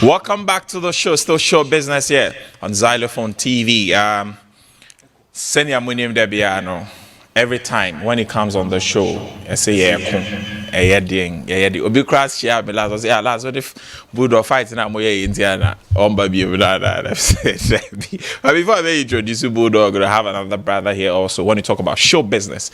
Welcome back to the show. Still show business here on Xylophone TV. Senior Munim Debiano. Every time when he comes on the show, I say yeah, Obi Cross share me last. Yeah, last what if Bulldog fighting at Moya Indiana on baby that. But before I introduce you, Bulldog, I have another brother here also. When you talk about show business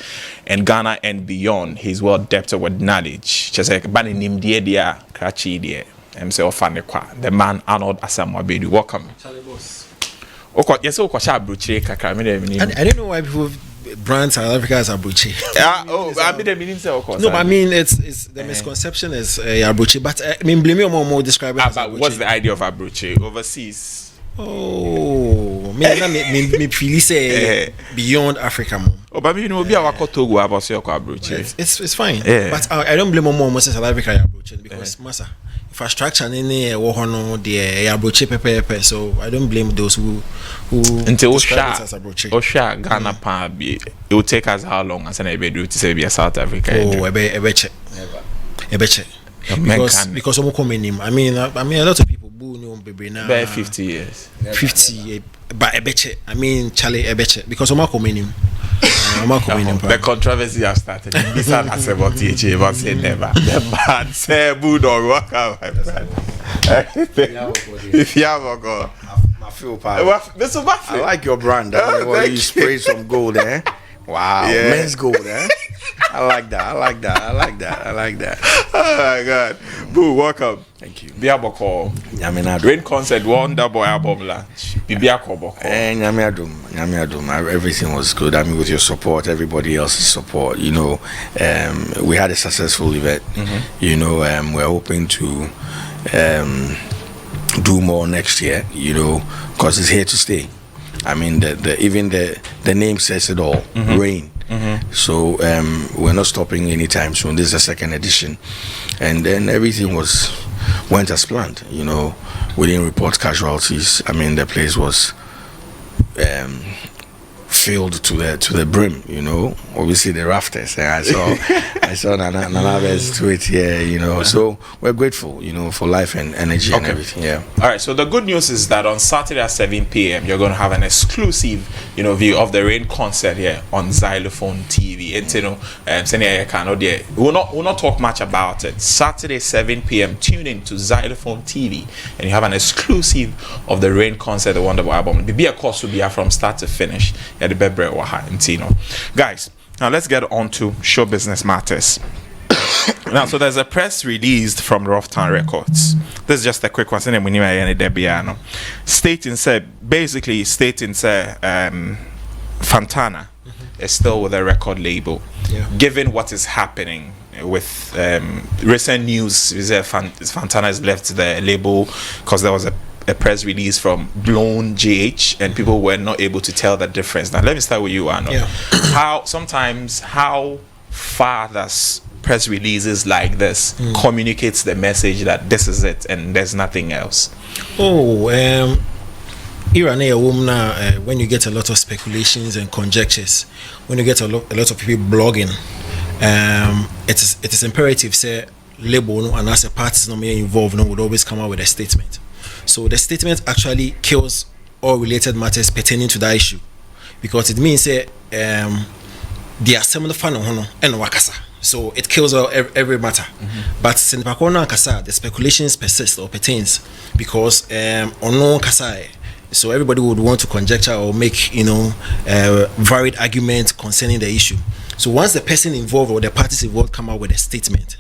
in Ghana and beyond, he's well depth with knowledge. Just like banning him dear, Krachi dear. Himself the man Arnold Asamoah Bedu. Welcome. Okay, yes, okay, I don't know why people brand South Africa as Abuchi. I mean the meaning of course. No, but I mean it's the misconception is Abuchi. But I mean blame you more describe it as Abuchi. What's the idea of Abuchi overseas? Oh, me feel say beyond Africa more. Oh, but you know, be our Togo about your Abuchi. It's fine. Yeah. But I don't blame more South Africa Abuchi because massa infrastructure in the Abuchi pepe. So I don't blame those who until describe it as Abuchi. Osha Ghana pa be it will take us how long as an ebe to say be a South Africa. Oh, ebe check. Because I'm coming I mean a lot of people boo no baby now. About 50 years. 50 but ebeche. I mean Charlie ebeche because I'm coming him. The controversy has started. This has about THA, but say never. The man say Bulldog walk out, my friend. If you have a go, I feel power. I like your brand. You spray some gold, eh? Wow, yeah. Men's gold, eh? I like that. Oh my God, Boo, welcome. Thank you. Biaboko. Rain concert, one double album launch. Bibiakoboko. Nyamiadum. Everything was good. I mean, with your support, everybody else's support. You know, we had a successful event. Mm-hmm. You know, we're hoping to do more next year. You know, because it's here to stay. I mean, even the name says it all. Mm-hmm. Rain. Mm-hmm. So we're not stopping anytime soon. This is the second edition, and then everything went as planned. You know, we didn't report casualties. I mean, the place was filled to the brim. You know, obviously the rafters. I saw Nana's tweet here. You know, so we're grateful. You know, for life and energy and everything. Yeah. All right. So the good news is that on Saturday at 7 p.m. you're going to have an exclusive, view of the Rain concert here on Xylophone TV. And we'll not talk much about it. Saturday 7 p.m. Tune in to Xylophone TV, and you have an exclusive of the Rain concert, the wonderful album. The beer course will be from start to finish. Yeah, the Bebre Waha and Tino. Guys, now let's get on to show business matters. Now, so there's a press released from Rough Town Records. This is just a quick one. Stating Fantana is still with a record label. Yeah. Given what is happening with recent news, Fantana has left the label because there was a press release from Blown GH and people were not able to tell the difference. Now, let me start with you, Arnold. Yeah. How far does press releases like this communicates the message that this is it and there's nothing else? When you get a lot of speculations and conjectures, when you get a lot of people blogging, it is imperative say label and as a parties involved would always come out with a statement. So the statement actually kills all related matters pertaining to that issue, because it means they are similar fan and wakasa. So it kills every matter. Mm-hmm. But Senpakona Kasa, the speculations persist or pertains because ono Kasa. So everybody would want to conjecture or make varied arguments concerning the issue. So once the person involved or the parties involved come out with a statement,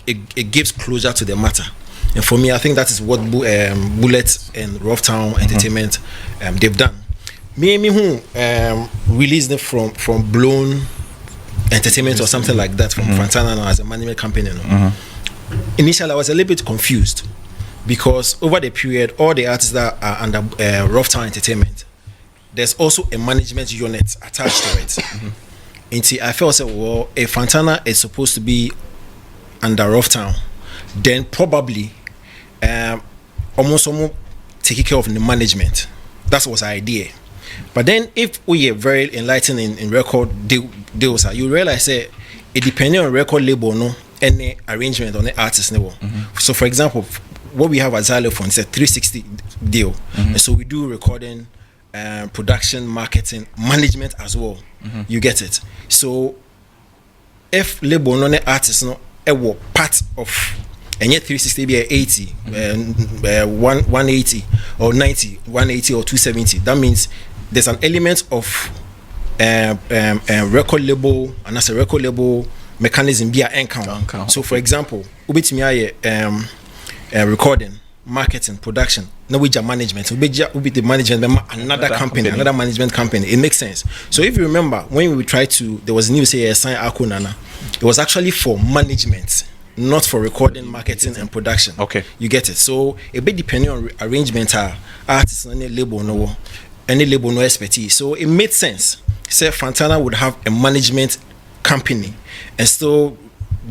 it gives closure to the matter. And for me, I think that is what Bullet and Rough Town Entertainment they've done. Me who released it from Blown Entertainment or something like that from Fantana as a management company. Initially, I was a little bit confused because over the period, all the artists that are under Rough Town Entertainment, there's also a management unit attached to it. And I felt well, if Fantana is supposed to be under Rough Town, then probably almost taking care of the management. That was the idea. But then if we are very enlightened in record deals, you realize that it depends on record label, no, any arrangement on the artist level. So for example, what we have at Xylophone is a 360 deal, and so we do recording, production, marketing, management as well. You get it. So if label no artist no part of and yet 360 be 80 180 or 90 180 or 270, that means there's an element of record label, and as a record label mechanism be a encounter. So for example, ubitimi recording, marketing, production, no we management, we be the management another company, another management company. It makes sense. So if you remember when we tried to, there was news say sign Akunana, it was actually for management, not for recording, marketing and production. Okay, you get it. So a bit depending on arrangement, artists any label no expertise. So it made sense. Say Fantana would have a management company and still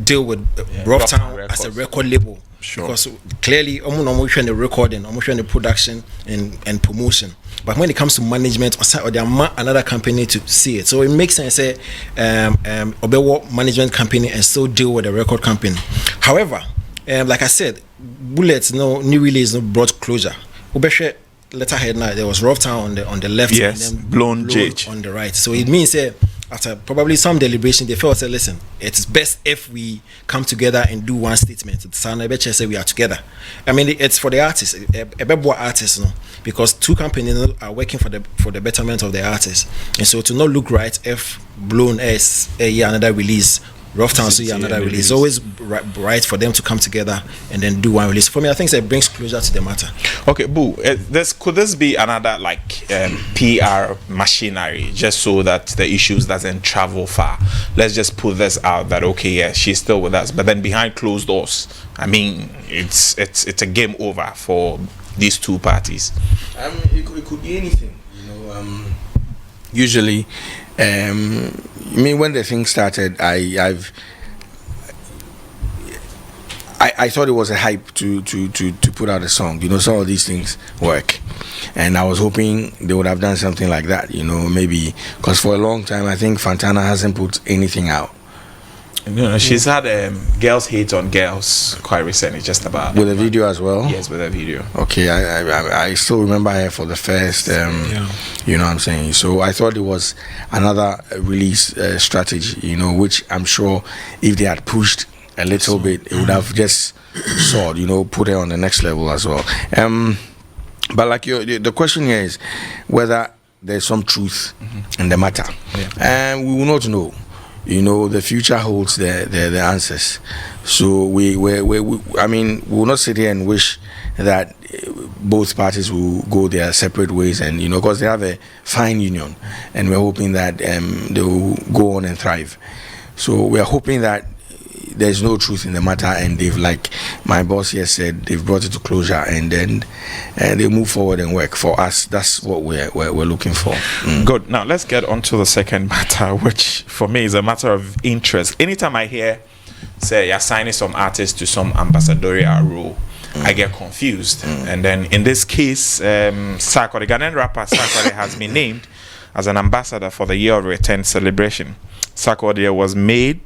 deal with Rough Town as a record label. Sure. Because clearly I'm showing the recording, I'm showing the production and promotion. But when it comes to management, or there are another company to see it. So it makes sense say Obewo management company and still deal with the record company. However, like I said, Bullets no new release no brought closure. Ubeshe letterhead now there was Rough Town on the left, yes, and then blown Jage on the right. So it means after probably some deliberation, they felt say, listen, it's best if we come together and do one statement. Say we are together. I mean, it's for the artists, artists, no, because two companies are working for the betterment of the artists, and so to not look right if Blown is another release, Rough Town so another release. It's always right for them to come together and then do one release. For me, I think it brings closure to the matter. Okay, Boo, could this be another PR machinery just so that the issues doesn't travel far? Let's just put this out that okay, yeah, she's still with us, but then behind closed doors, I mean, it's a game over for these two parties. It could be anything, usually. I mean, when the thing started, I thought it was a hype to put out a song. Some of these things work, and I was hoping they would have done something like that. Maybe because for a long time I think Fantana hasn't put anything out. She's had Girls Hate on Girls quite recently, just about with a video as well. Yes, with a video. Okay, I still remember her for the first. You know what I'm saying. So I thought it was another release strategy. Which I'm sure if they had pushed a little bit, it would have just soared. Put her on the next level as well. But like the question here is whether there's some truth in the matter, and we will not know. The future holds the answers. So we will not sit here and wish that both parties will go their separate ways, and because they have a fine union, and we're hoping that they will go on and thrive. So we're hoping that there's no truth in the matter, and they've, like my boss here said, they've brought it to closure, and then they move forward and work for us. That's what we're looking for. Good. Now let's get on to the second matter, which for me is a matter of interest. Anytime I hear say you're signing some artists to some ambassadorial role, I get confused. And then in this case, Sarkodie, the Ghanaian rapper Sarkodie has been named as an ambassador for the Year of Return celebration. Sarkodie was made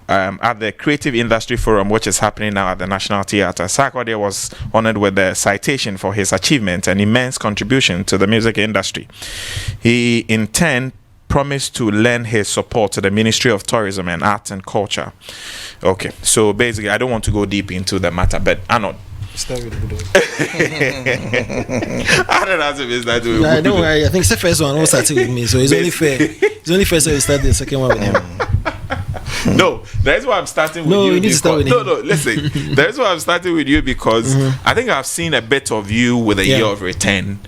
at the Creative Industry Forum, which is happening now at the National Theatre. Sarkodie was honored with the citation for his achievement and immense contribution to the music industry. He, in turn, promised to lend his support to the Ministry of Tourism and Arts and Culture. Okay, so basically, I don't want to go deep into the matter, but Arnold. Start with Bulldog. I don't know if it's that way. I don't worry. I think it's the first one all started with me, so it's only fair. It's only fair so you start the second one with him. No, that's why I'm starting with you. No, you need to start with him. No, listen. That's why I'm starting with you because I think I've seen a bit of you with a Year of Return,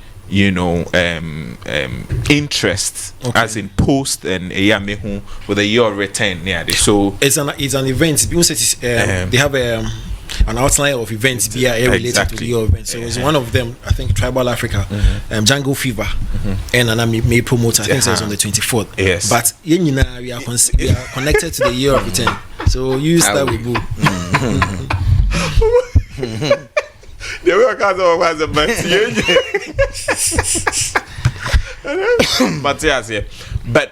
interest, as in post and Eyamehu with a Year of Return. Yeah, so it's an event. People say they have an outline of events related to the Year event. So it's one of them. I think Tribal Africa, Jungle Fever, and I may promote. I think it's on the 24th. Yes, but we are connected to the Year of Return. So you start with Boo. The way I can't was a Matthias here, but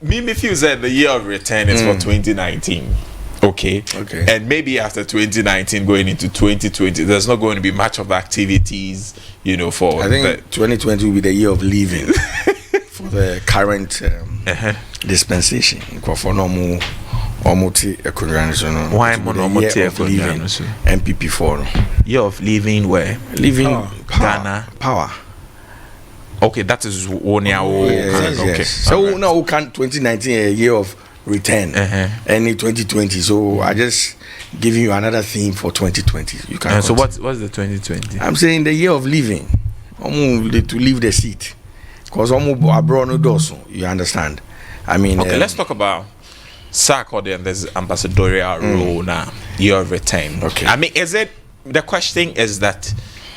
me feel that the Year of Return is for 2019. Okay. Okay. And maybe after 2019 going into 2020, there's not going to be much of activities, for I think 2020 will be the year of leaving for the current dispensation. For normal, why MPP 4 year of leaving where? leaving Ghana. Power. Okay, that is one year. Yes. Okay. So Alright. now 2019 a year of return, and 2020. So I just giving you another theme for 2020. You can. So what's the 2020? I'm saying the year of leaving. To leave the seat, because abroad no doors. You understand? I mean. Okay, let's talk about Sarkodie and this ambassadorial role now. Year of return. Okay. I mean, the question is that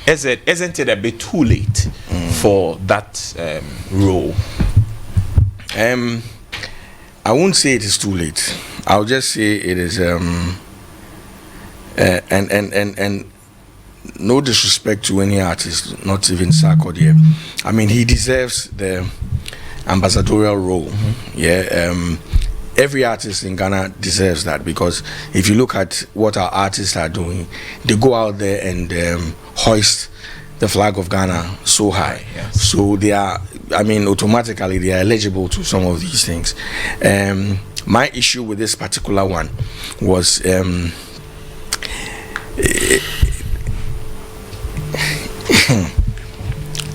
isn't it a bit too late for that role? I won't say it is too late. I'll just say it is and no disrespect to any artist, not even Sarkodie. I mean, he deserves the ambassadorial role. Yeah. Every artist in Ghana deserves that, because if you look at what our artists are doing, they go out there and hoist the flag of Ghana so high. Yes. So they are, I mean, automatically they are eligible to some of these things. My issue with this particular one was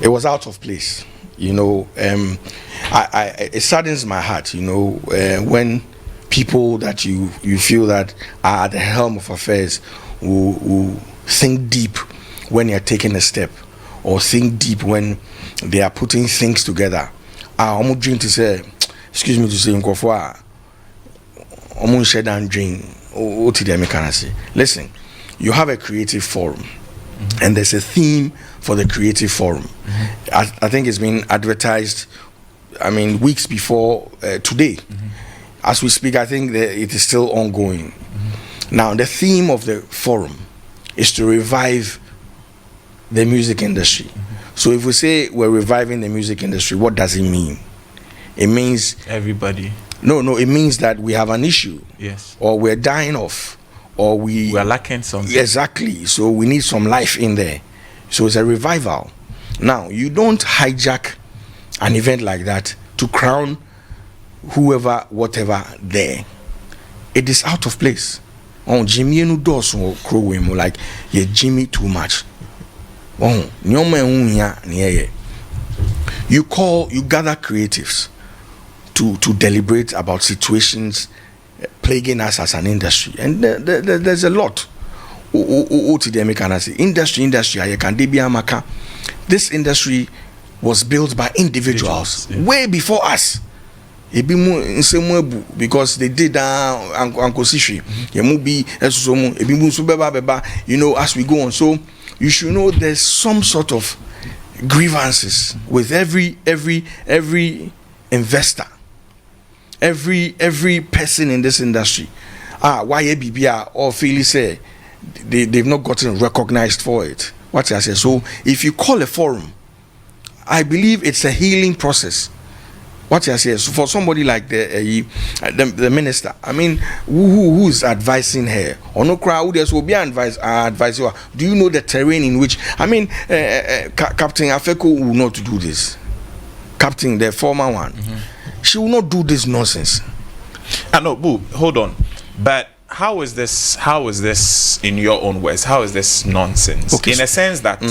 it was out of place. It saddens my heart, when people that you feel that are at the helm of affairs who think deep when you're taking a step, or think deep when they are putting things together. I'm going to say, excuse me to say, I'm shed and drink. Listen, you have a creative forum, and there's a theme for the creative forum. I think it's been advertised, weeks before today. As we speak, I think that it is still ongoing. Now, the theme of the forum is to revive the music industry. So if we say we're reviving the music industry, what does it mean? It means everybody. No, it means that we have an issue. Yes. Or we're dying off, or we are lacking something. Exactly. So we need some life in there. So it's a revival. Now, you don't hijack an event like that to crown whoever, whatever there. It is out of place. Oh, Jimmy no does like yeah, Jimmy too much. Oh, you gather creatives to deliberate about situations plaguing us as an industry, and there's a lot. Industry, this industry was built by individuals way before us. Because they did Uncle Sishi, as we go on. So you should know there's some sort of grievances with every investor, every person in this industry. Why ABBR or Philly say they've not gotten recognized for it. What I say. So if you call a forum, I believe it's a healing process. What I say. So for somebody like the minister, who's advising her? Or no crowd who will be advising her. Do you know the terrain in which? Captain Afeko will not do this. Captain, the former one, she will not do this nonsense. No, boo, hold on. But how is this in your own words? How is this nonsense? Okay. In a sense that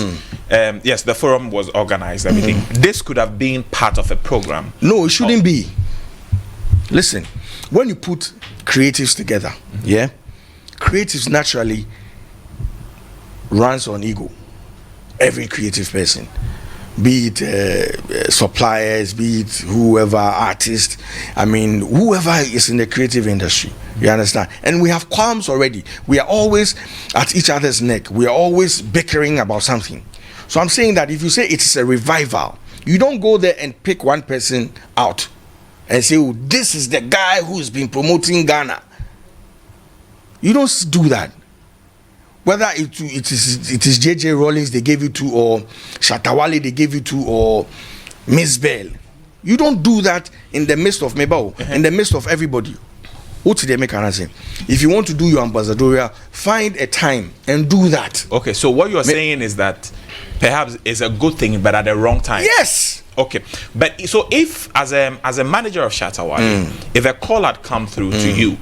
yes, the forum was organized, everything. This could have been part of a program. No, it shouldn't be. Listen, when you put creatives together, creatives naturally runs on ego. Every creative person, be it suppliers, be it whoever, artist, whoever is in the creative industry, you understand? And we have qualms already. We are always at each other's neck. We are always bickering about something. So I'm saying that if you say it's a revival, you don't go there and pick one person out and say, oh, this is the guy who's been promoting Ghana. You don't do that. Whether it is JJ Rawlings they gave it to, or Shatawale they gave it to, or Miss Bell. You don't do that in the midst of Mebao, in the midst of everybody. What did they make an answer? If you want to do your ambassadorial, find a time and do that. Okay, so what you're saying is that perhaps it's a good thing, but at the wrong time. Yes. Okay, but so if as a manager of Shatawale, if a call had come through to you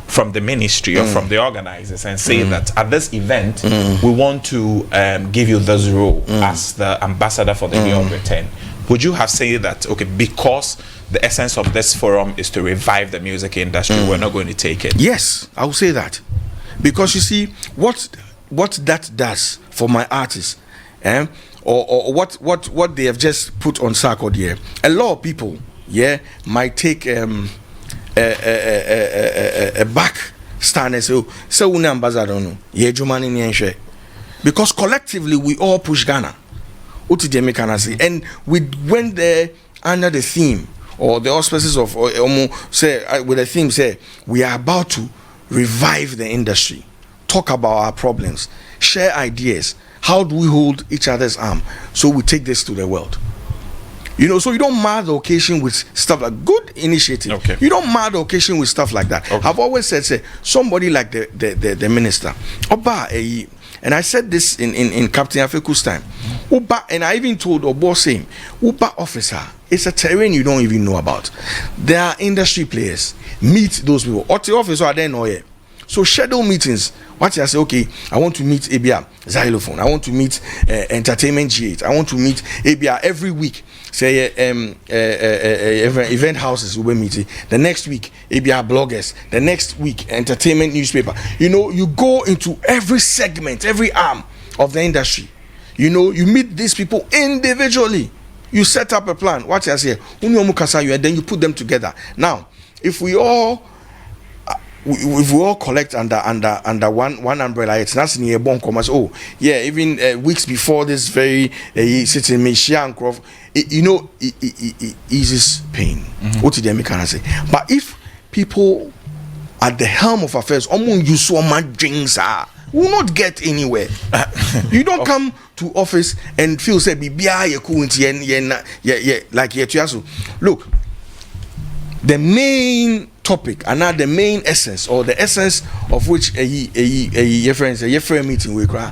from the ministry or from the organizers and say that at this event we want to give you this role as the ambassador for the Day of Return, would you have said that, okay, because the essence of this forum is to revive the music industry, we're not going to take it? Yes, I will say that, because you see what that does for my artists, or what they have just put on Sarkodie. A lot of people, might take a back stand and say, "So we ambassador no, because collectively we all push Ghana." And we went there under the theme or the auspices of with the theme say we are about to revive the industry, talk about our problems, share ideas. How do we hold each other's arm so we take this to the world? So you don't mar the occasion with stuff like good initiative. Okay. You don't mar the occasion with stuff like that. Okay. I've always said, say somebody like the minister, Oba, and I said this in Captain Afeku's time. Uba, and I even told Obo saying, Uba officer, it's a terrain you don't even know about. There are industry players. Meet those people. Or the officer I don't know yet. So schedule meetings. What I say, okay, I want to meet ABA Xylophone. I want to meet Entertainment G8. I want to meet ABA every week. Say event houses will be meeting. The next week, ABA bloggers. The next week, entertainment newspaper. You go into every segment, every arm of the industry. You meet these people individually. You set up a plan. What I say, and then you put them together. Now, if we all collect under one umbrella, it's not near bon commerce. Oh yeah, even weeks before this very sitting me it eases pain. What did they can say? But if people at the helm of affairs you so much drinks will not get anywhere. You don't come to office and feel say be like look, the main topic and not the main essence or the essence of which a meeting we cry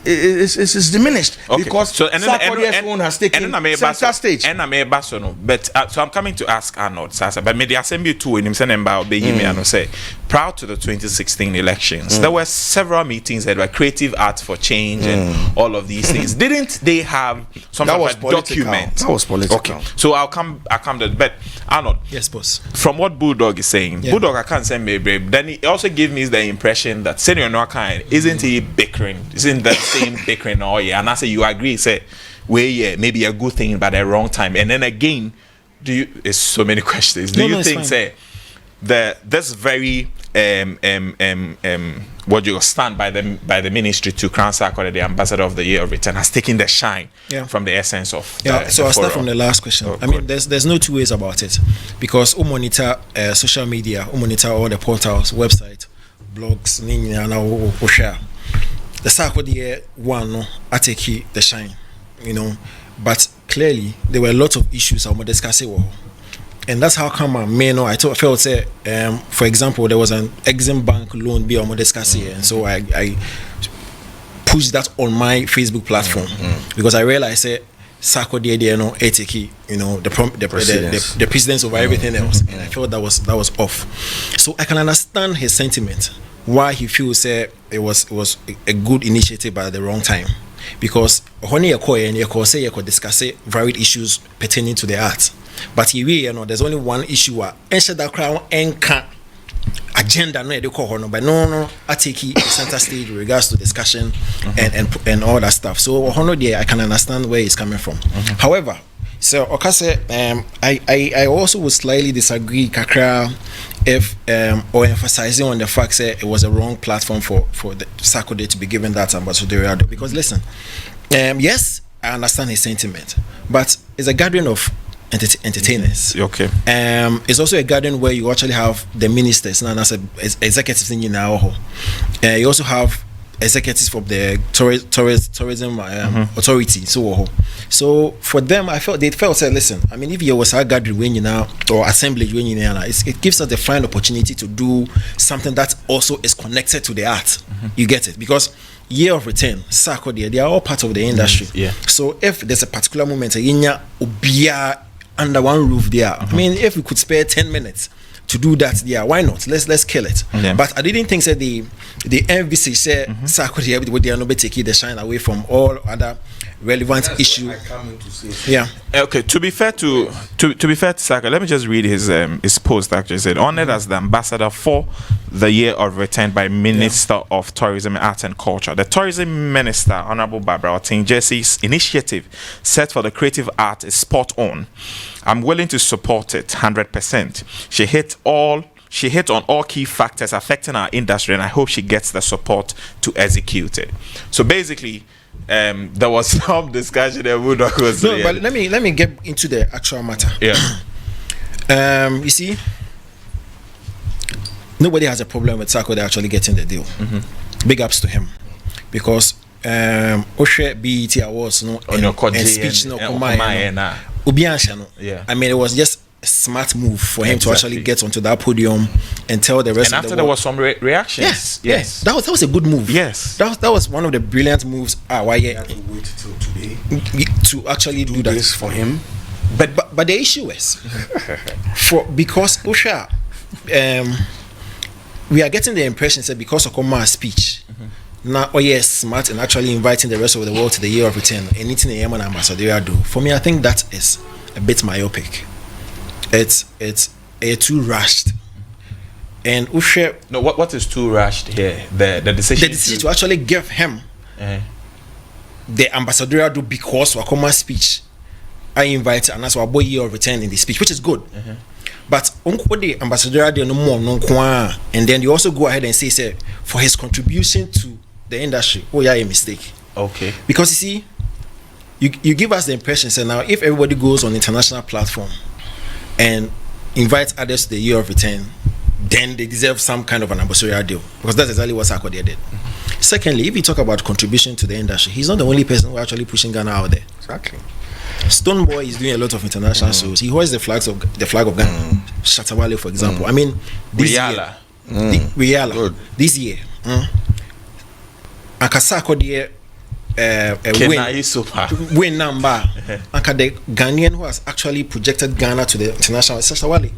is diminished. Okay. Because Sarkodie'S own has taken center stage. But so I'm coming to ask Arnold Sasa, but maybe assembly too in him say prior to the 2016 elections, there were several meetings that were creative arts for change and all of these things. Didn't they have some sort of a document? That was political. Okay. So I'll come to but Arnold. Yes, boss. From what Bulldog is saying, Bulldog I can't say maybe. Then he also gave me the impression that Senior Noakai isn't he bickering? Isn't that same bickering or and I say you agree, say maybe a good thing but a wrong time. And then again, it's so many questions. Do you think say this very what you stand by the ministry to crown Sarkodie the ambassador of the year of return has taken the shine from the essence of so I'll start from the last question. I mean there's no two ways about it, because monitor social media, monitor all the portals, website, blogs, the Sarkodie one I take the shine, but clearly there were a lot of issues I'm discussing. And that's how come I felt say for example there was an Exim Bank loan be on discussing and so I pushed that on my Facebook platform because I realized Sarkodie the precedence over everything else, and I felt that was off. So I can understand his sentiment, why he feels it was a good initiative but at the wrong time, because when you could discuss varied issues pertaining to the arts. But there's only one issue. That crown agenda but no I take center stage with regards to discussion and all that stuff. So I can understand where he's coming from. However, so I also would slightly disagree kakra if or emphasizing on the fact that it was a wrong platform for the Sarkodie to be given that ambassadorial, because listen, yes, I understand his sentiment, but it's a gathering of entertainers. Okay. It's also a garden where you actually have the ministers and as executives in now. You also have executives from the tourism authority. So for them, they felt said, listen, I mean, if you was a gathering when you now or assembly when you now, it gives us the fine opportunity to do something that also is connected to the art. You get it? Because year of return, Sarkodie, they are all part of the industry. So if there's a particular moment, under one roof there, I mean, if we could spare 10 minutes to do that, why not? Let's kill it. But I didn't think that the MVC said Sarkodie would not take the shine away from all other relevant issues. Okay. To be fair to Sarkodie, let me just read his post. Actually, said honored as the ambassador for the year of return by Minister of Tourism, Arts and Culture. The Tourism Minister, Honorable Barbara Otin-Jesse's initiative set for the creative art is spot on. I'm willing to support it 100%. She hit on all key factors affecting our industry, and I hope she gets the support to execute it. So basically, there was some discussion that Bulldog was. No, but let me get into the actual matter. You see, nobody has a problem with Sarkodie actually getting the deal. Big ups to him, because Oshe BET Awards and speech I mean, it was just a smart move for him to actually get onto that podium and tell the rest and of the world. And after there was some reactions. Yes. That was a good move. Yes. That was one of the brilliant moves. Why you have to wait till today to actually do that this for him. But the issue is because Osha, we are getting the impression that because of Omar's speech, now smart and actually inviting the rest of the world to the year of return, anything the Yemen Ambassadorial do. For me, I think that is a bit myopic. It's too rushed. And Ushe, no, what is too rushed here? The decision to actually give him the ambassadorial do because Wakoma's speech I invite and that's why boy year of return in the speech, which is good. But the ambassadorial no more and then you also go ahead and say for his contribution to the industry, a mistake. Okay. Because you see, you give us the impression say now if everybody goes on international platform and invites others to the year of return, then they deserve some kind of an ambassadorial deal, because that's exactly what Sarkodie did. Secondly, if you talk about contribution to the industry, he's not the only person who actually pushing Ghana out there. Exactly. Stoneboy is doing a lot of international shows. He hoists the flag of Ghana. Shatawale, for example. I mean, this year, this year, Sarkodie win number. The Ghanaian who has actually projected Ghana to the international Shatawale.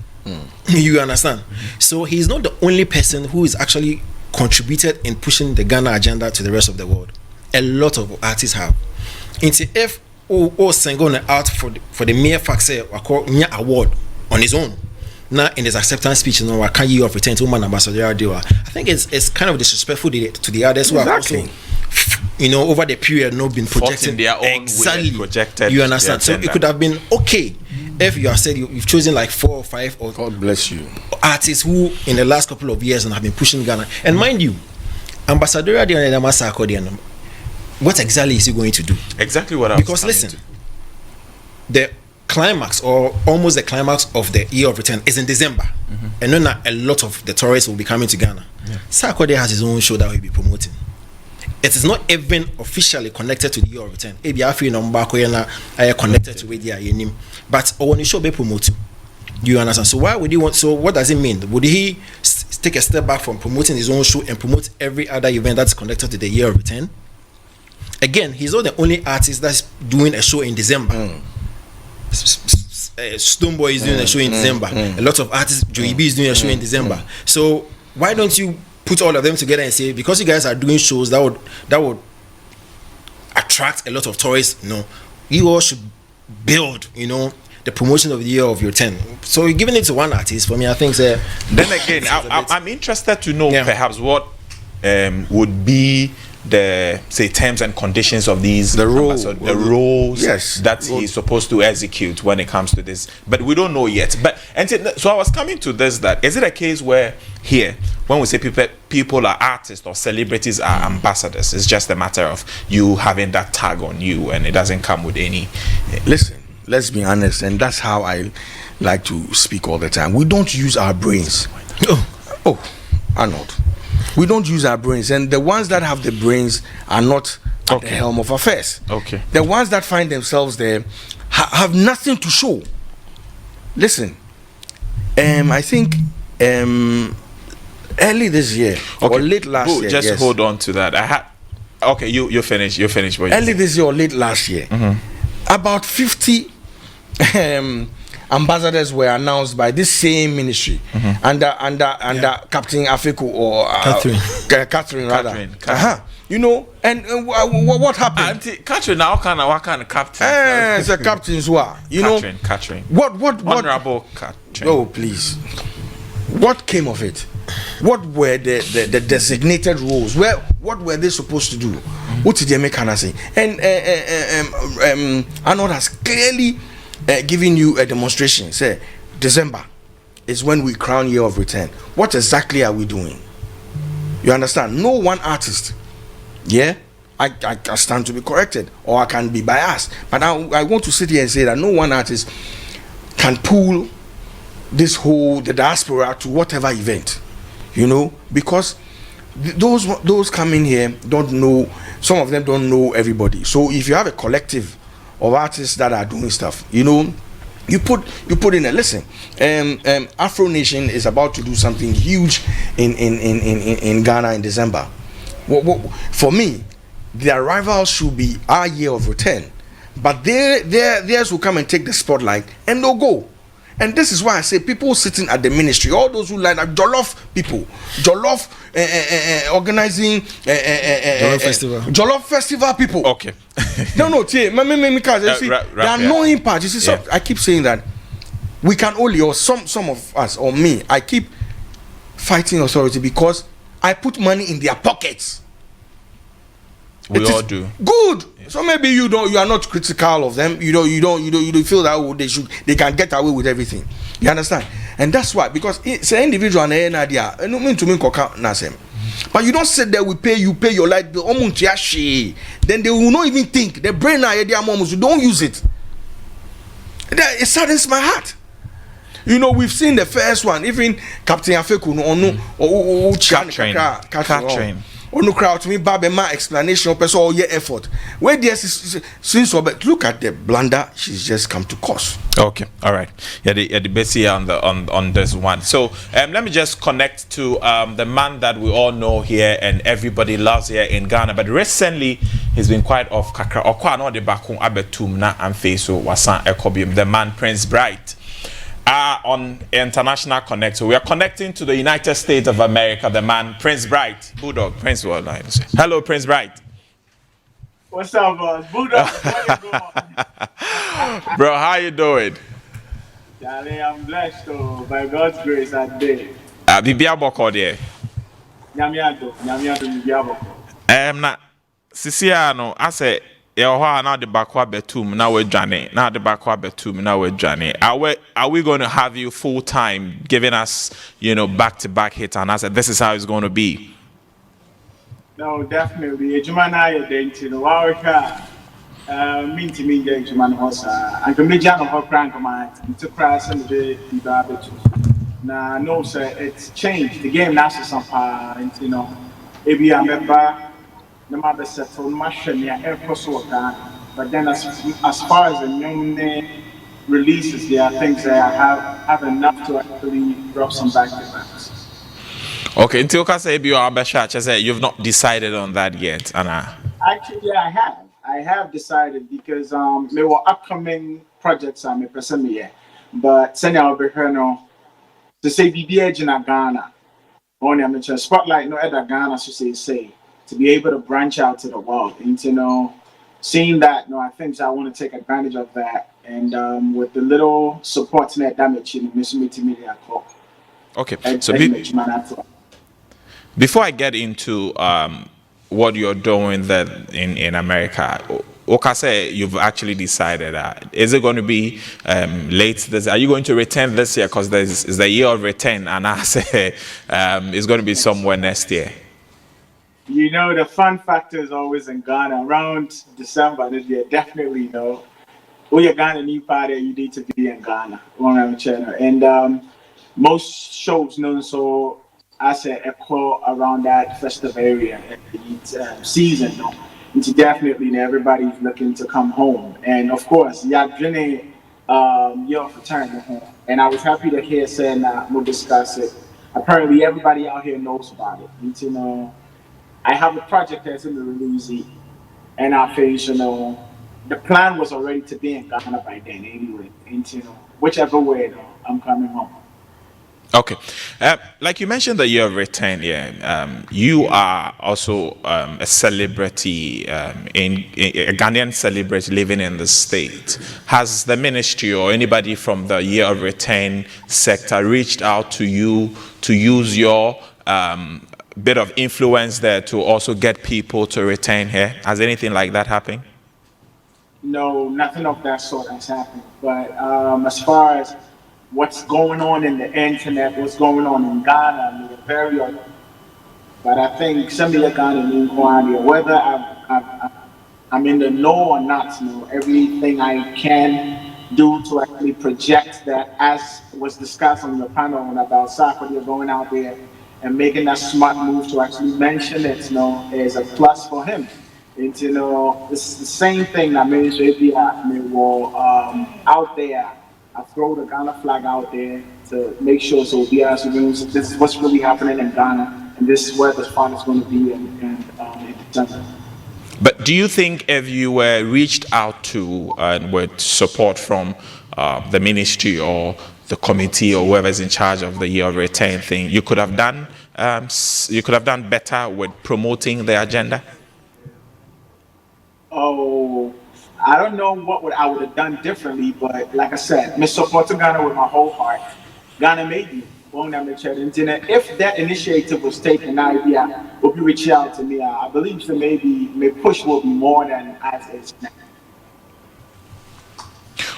You understand? So he's not the only person who is actually contributed in pushing the Ghana agenda to the rest of the world. A lot of artists have. If Senghor out for the mere fact say award on his own. Now in his acceptance speech, I can't year of return to woman ambassador deal. I think it's kind of disrespectful to the others who have also, over the period been projecting their own projected. You understand? So it could have been okay if you have said you've chosen like 4 or 5 or God bless you artists who in the last couple of years and have been pushing Ghana. And mind you, Ambassadorial Deal and Sarkodie, what exactly is he going to do? Exactly what I was Because listen, the climax or almost the climax of the year of return is in December, and then a lot of the tourists will be coming to Ghana. Sarkodie has his own show that he'll be promoting. It is not even officially connected to the year of return. Maybe I feel connected to it, but when you show be promoted, you understand? So why would he want? So what does it mean? Would he take a step back from promoting his own show and promote every other event that's connected to the year of return? Again, he's not the only artist that's doing a show in December. Stoneboy is doing a show in December. A lot of artists, Joey B is doing a show in December. So why don't you put all of them together and say, because you guys are doing shows that would attract a lot of tourists, you all should build, the promotion of the year of your 10. So you're giving it to one artist. For me, I think then again, I'm interested to know perhaps what would be the terms and conditions of these the roles that he's supposed to execute when it comes to this, but we don't know yet. But so I was coming to this, that is it a case where here when we say people are artists or celebrities are ambassadors, it's just a matter of you having that tag on you and it doesn't come with any listen, let's be honest, and that's how I like to speak all the time. We don't use our brains. Arnold, We don't use our brains, and the ones that have the brains are not at the helm of affairs. Okay. The ones that find themselves there have nothing to show. Listen, I think early this year or late last year. Just hold on to that. Okay, you finish. You finish. Early this year or late last year, about 50 ambassadors were announced by this same ministry under Captain Afeku or Catherine rather. You know, and what happened? Catherine, now what kind of captain? It's a captain's war. You Catherine, know, Catherine. What? Honorable Catherine. Oh, please. What came of it? What were the designated roles? What were they supposed to do? What did they make Hannah say? And Arnold has clearly given you a demonstration. Say, December is when we crown year of return. What exactly are we doing? You understand? No one artist. Yeah, I stand to be corrected, or I can be biased. But I want to sit here and say that no one artist can pull the diaspora to whatever event, you know, because those coming here don't know. Some of them don't know everybody. So if you have a collective of artists that are doing stuff, you know, you put in a listen. Afro Nation is about to do something huge in Ghana in December. For me, their rivals should be our year of return, but theirs will come and take the spotlight and they'll go. And this is why I say people sitting at the ministry, all those who like Jollof people, Jollof organizing Jollof festival people. Okay. No, see, the annoying part. You see, I keep saying that we can only, or some of us, or me, I keep fighting authority because I put money in their pockets. We all do. Good. Yeah. So maybe you are not critical of them. You don't feel that they can get away with everything. You understand? And that's why, because it's an individual and an idea. But you don't sit there, you pay your light bill. Then they will not even think. The brain idea, you don't use it. It saddens my heart. You know, we've seen the first one, even Captain Afeku Catherine. No crowd to me, Babema explanation of all your effort. Where there's since look at the blunder she's just come to cause. Okay, all right. The best here on this one. So let me just connect to the man that we all know here and everybody loves here in Ghana. But recently he's been quite off kakra. Okwa no de bakun abetum na amfeso wasan ekobium. The man Prince Bright. On International Connect. So we are connecting to the United States of America, the man Prince Bright. Bulldog, Prince Worldwide. Hello, Prince Bright. What's up, boss? Bulldog, how you doing? Bro, how you doing? Charlie, I'm blessed by God's grace and day. Bibia boko there. Nyamiado, Bibia boko. Na Sisiano, I say now the bakwa betum now we're Johnny. Now the bakwa betum now we're Johnny. Are we going to have you full time giving us, back to back hits? And I said this is how it's going to be. No, definitely. Ejumana identity no waweka minti minja ejumana hosa. Ankamija no hokran my to crash and the diabetes. Now no sir, it's changed. The game now is some maybe I remember the mother settled machine but then as far as the new releases, there are things that I have enough to actually drop some back to backs. Okay, until you say you are ambassador, say you've not decided on that yet, Anna. Actually, I have decided because there were upcoming projects I'm present here, but send out no to say BBH in Ghana. Only I'm spotlight no other Ghana so say. To be able to branch out to the world and seeing that I think I want to take advantage of that and with the little support net damage in the media call. Okay, so before I get into what you're doing there in America, Okase, you've actually decided that is it going to be late this? Are you going to return this year? Because it's the year of return, and I say it's going to be somewhere next year. The fun factor is always in Ghana. Around December this year, definitely, when you're Ghana new party, you need to be in Ghana. And most shows, so I said a call around that festive area season. No? It's definitely everybody's looking to come home, and of course, yeah, Jenny, your return home. And I was happy to hear saying that we'll discuss it. Apparently, everybody out here knows about it. And, I have a project that's in the release, and I face, the plan was already to be in Ghana by then anyway. And, whichever way, I'm coming home. Okay. Like you mentioned that you're retained, yeah. You are also a celebrity, a Ghanaian celebrity living in the state. Has the ministry or anybody from the year of retain sector reached out to you to use your bit of influence there to also get people to retain here? Has anything like that happened? No, nothing of that sort has happened. But as far as what's going on in the internet, what's going on in Ghana, I mean, very. But I think some of the Ghana inquiry, whether I'm in the know or not, everything I can do to actually project that, as was discussed on your panel about Sarkodie going out there and making that smart move to actually mention it, is a plus for him. And it's the same thing that made me out there. I throw the Ghana flag out there to make sure so this is what's really happening in Ghana, and this is where the fun is going to be in December. But do you think if you were reached out to with support from the ministry or the committee or whoever's in charge of the year of retain thing, you could have done better with promoting the agenda? Oh, I don't know I would have done differently, but like I said, me support Ghana with my whole heart. Ghana made me. If that initiative was taken, idea will be reaching out to me. I believe that maybe my push will be more than as is now.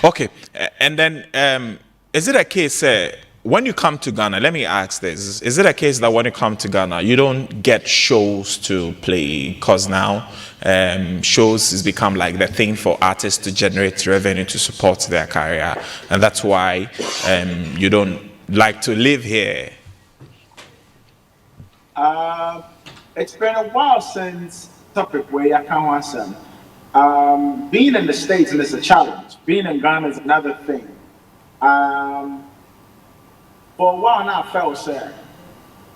Okay, and then is it a case when you come to Ghana? Let me ask this: is it a case that when you come to Ghana, you don't get shows to play? Because now shows has become like the thing for artists to generate revenue to support their career, and that's why you don't like to live here. It's been a while since topic where I can't answer. Being in the States is a challenge. Being in Ghana is another thing. For a while now, I felt sad.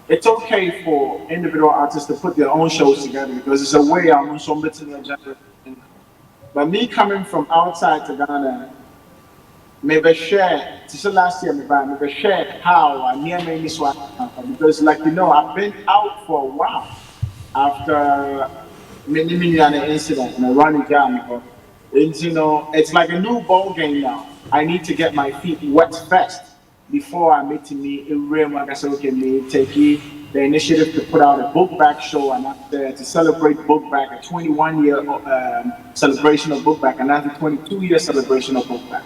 It's okay for individual artists to put their own shows together because it's a way I'm submitting the agenda. But me coming from outside to Ghana, maybe share. This is last year, maybe share how I near me this one because, like I've been out for a while after many incident and running down. And it's like a new ball game now. I need to get my feet wet first before I meet me in room. Like I said, okay, me take the initiative to put out a book back show and after to celebrate book back, a 21-year celebration of book back, and after 22-year celebration of book back.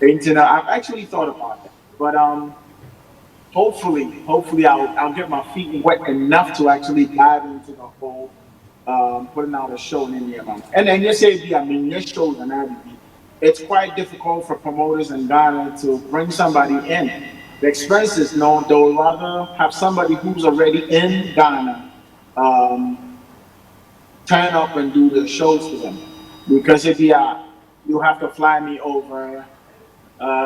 And I've actually thought about that, but hopefully I'll get my feet wet enough to actually dive into the whole putting out a show in the amount. And then you say, your shows and it's quite difficult for promoters in Ghana to bring somebody in. The expenses, they'll rather have somebody who's already in Ghana turn up and do the shows for them. Because you have to fly me over.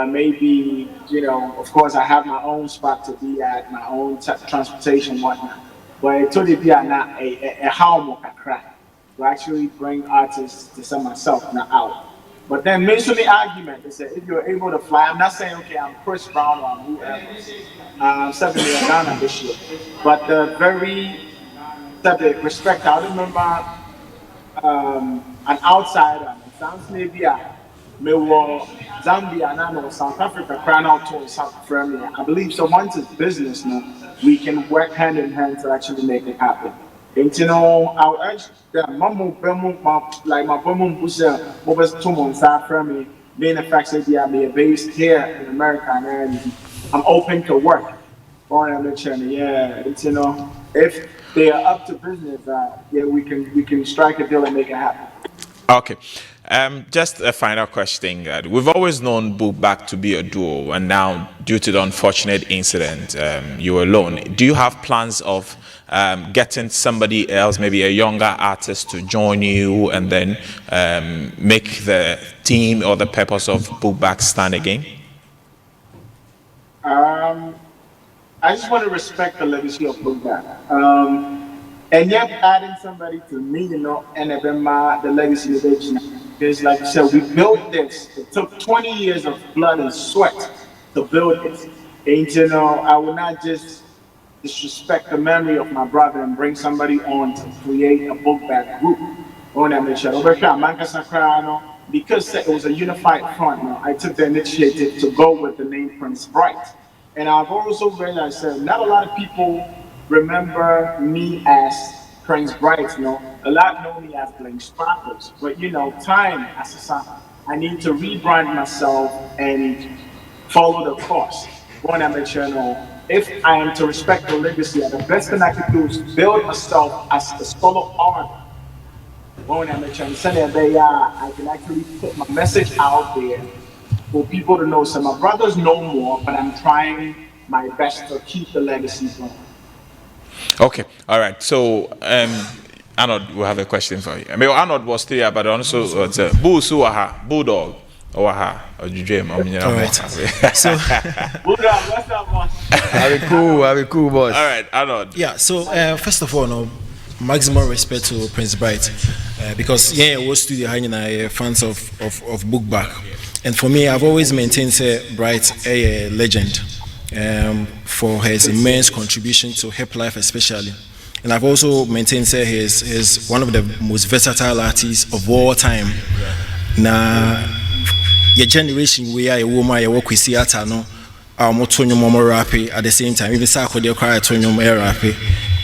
Maybe, of course, I have my own spot to be at, my own transportation, whatnot. But it told be not a how more crack to actually bring artists to send myself not out. But then mention the argument. They said if you're able to fly, I'm not saying okay, I'm Chris Brown or I'm whoever. 7 years Ghana this year. But the very subject respect. I remember an outsider. Sounds maybe me were Zambia and I know South Africa crying out to South Africa. I believe so. Once it's business now, we can work hand in hand to actually make it happen. And I'll urge them, like my mom who said, what was 2 months after me, being the fact that they are based here in America, and I'm open to work. Yeah, if they are up to business, we can strike a deal and make it happen. Okay. Just a final question. We've always known Bulldog to be a duo, and now, due to the unfortunate incident, you're alone. Do you have plans of getting somebody else, maybe a younger artist, to join you and then make the team or the purpose of Bulldog stand again? I just want to respect the legacy of Bulldog. And yet, adding somebody to me, and the legacy of H. Because, like you said, we built this. It took 20 years of blood and sweat to build this. And, I will not just disrespect the memory of my brother and bring somebody on to create a Bulldog group. Because it was a unified front, I took the initiative to go with the name Prince Bright. And I've also realized that not a lot of people remember me as Prince Bright, a lot know me as Blank Sparkles. But time as a son, I need to rebrand myself and follow the course. Want to make sure, if I am to respect the legacy, the best thing I can do is build myself as a solo artist. Want to make sure I can actually put my message out there for people to know. So my brothers know more, but I'm trying my best to keep the legacy going. Okay, all right. So, Arnold, we have a question for you. I mean, Arnold was still here, but also Bulldog, or dream. All right. So, Bulldog, what's up, boss? I'll be cool, boss. All right, Arnold. yeah, so first of all, maximum respect to Prince Bright, because we studio hanging fans of Bulldog. And for me, I've always maintained Bright a legend for his immense contribution to hip life, especially. And I've also maintained he's one of the most versatile artists of all time. Now, your generation, we are a woman, you work with theater, no, our motonyo momo rapi at the same time. Even Sarkodie'S cry tonyo rapi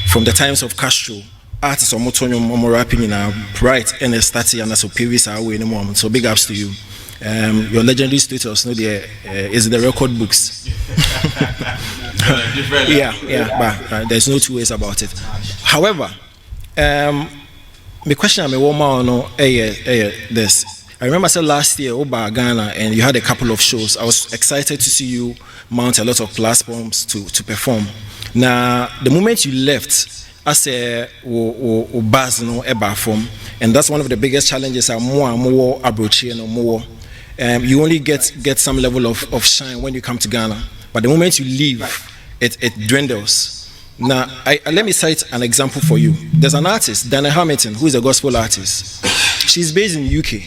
from the times of Castro. Artists of motonyo momo rapping in a Bright and a stati and so previous are in the moment. So big ups to you. Your legendary status is in the record books. But there's no two ways about it. However, the question I'm a woman this. I remember last year over Ghana, and you had a couple of shows. I was excited to see you mount a lot of platforms to perform. Now, the moment you left, I say buzz form, and that's one of the biggest challenges. More abroad, more. You only get some level of shine when you come to Ghana, but the moment you leave, it dwindles. Now, let me cite an example for you. There's an artist, Dana Hamilton, who is a gospel artist. She's based in the UK,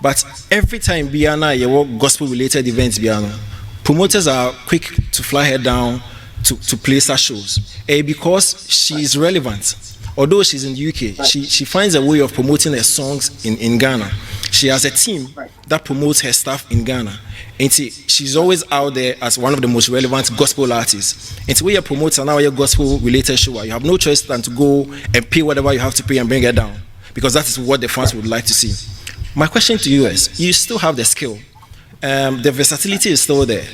but every time Biana, your gospel-related events, Biana, promoters are quick to fly her down to place her shows, because she is relevant. Although she's in the UK, she finds a way of promoting her songs in Ghana. She has a team that promotes her stuff in Ghana. And she's always out there as one of the most relevant gospel artists. And when you promote now your gospel-related show, you have no choice than to go and pay whatever you have to pay and bring her down, because that is what the fans would like to see. My question to you is, you still have the skill. The versatility is still there.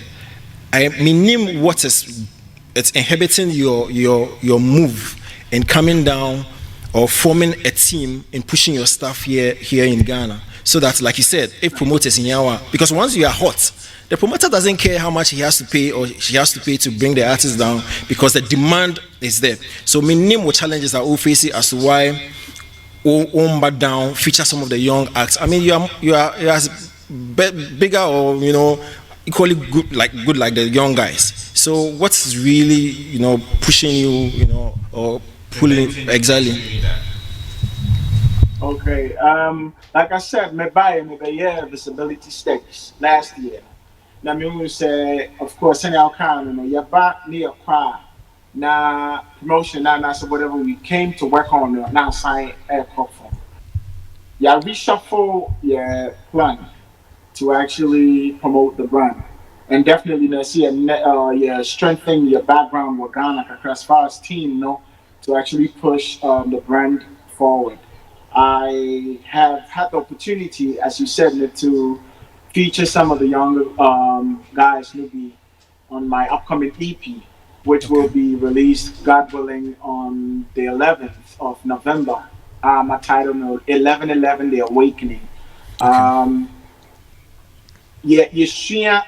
I mean, what is it's inhibiting your move and coming down or forming a team and pushing your stuff here in Ghana, so that, like you said, if promoters in Yawa, because once you are hot, the promoter doesn't care how much he has to pay or she has to pay to bring the artist down, because the demand is there. So minimum challenges are all facing as to why back down feature some of the young acts. I mean, you are as bigger or equally good like the young guys. So what's really pushing you or pulling exactly? Okay, like I said, me visibility stakes last year. Now me say, of course, any outcome, you're back near car. Now promotion, now so whatever we came to work on now sign aircraft form. Yeah, reshuffle your plan to actually promote the brand, and definitely strengthen your background with Ghana as far as team, to actually push the brand forward. I have had the opportunity, as you said, to feature some of the younger guys maybe on my upcoming EP, which will be released, God willing, on the 11th of November. My title, 11/11, The Awakening. Yeah, you share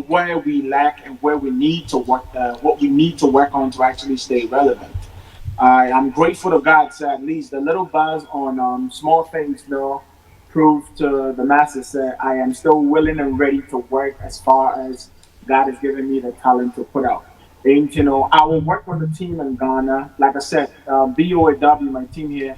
where we lack and where we need to work, what we need to work on to actually stay relevant. I'm grateful to God that at least the little buzz on small things, though, proved to the masses that I am still willing and ready to work as far as God has given me the talent to put out. And I will work with the team in Ghana. Like I said, BOAW, my team here,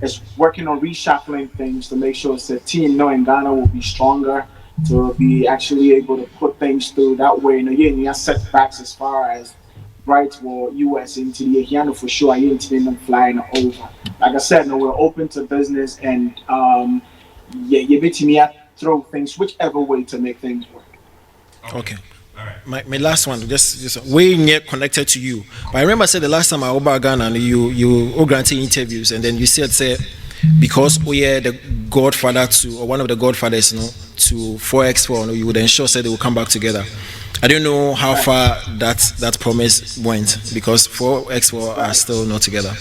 is working on reshuffling things to make sure the team in Ghana will be stronger to be actually able to put things through that way. You have setbacks as far as right for US into the Ahiano for sure. I into them flying over. Like I said, we're open to business and you bet me throw things whichever way to make things work. Okay. My last one, just way near connected to you. But I remember I said the last time I was over Ghana and you granted interviews and then you said because we are the godfather to or one of the godfathers to 4x4 you would ensure they will come back together. I don't know how far that promise went because 4x4 are still not together.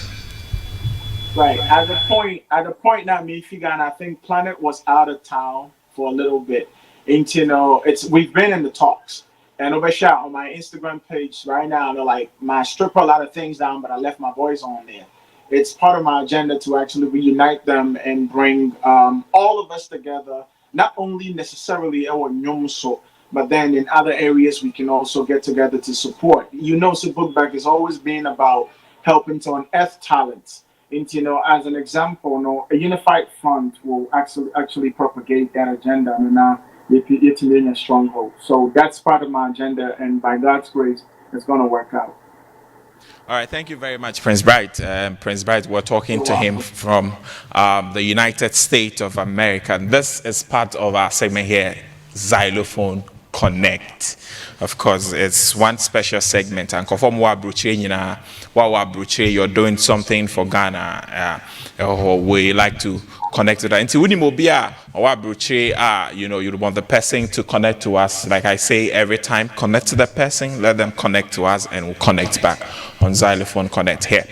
Right. At the point now, me figure, and I think Planet was out of town for a little bit. And we've been in the talks. And over shot on my Instagram page right now, they're like, I strip a lot of things down, but I left my voice on there. It's part of my agenda to actually reunite them and bring all of us together, not only necessarily our Nyomso, but then in other areas we can also get together to support. Bulldog has always been about helping to unearth talents. And, as an example, a unified front will actually propagate that agenda. And now it's in a stronghold. So that's part of my agenda, and by God's grace, it's going to work out. All right, thank you very much, Prince Bright. Prince Bright, we're talking to him from the United States of America. This is part of our segment here, Xylophone Connect. Of course, it's one special segment. And conform you're doing something for Ghana, or we like to connect with that. And you want the person to connect to us. Like I say every time, connect to the person, let them connect to us, and we'll connect back on Xylophone Connect here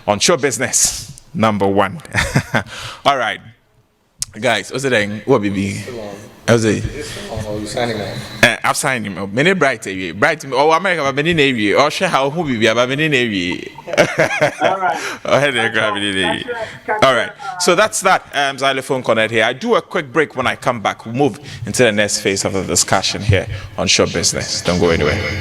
on Show Business #1. All right, guys, what's the thing? What be? How's it? I've signed him. Many bright, oh, America, but many navy, or share how who be about many navy. All right. All right. So that's that. Xylophone Connect here. I do a quick break. When I come back, we'll move into the next phase of the discussion here on Show Business. Don't go anywhere.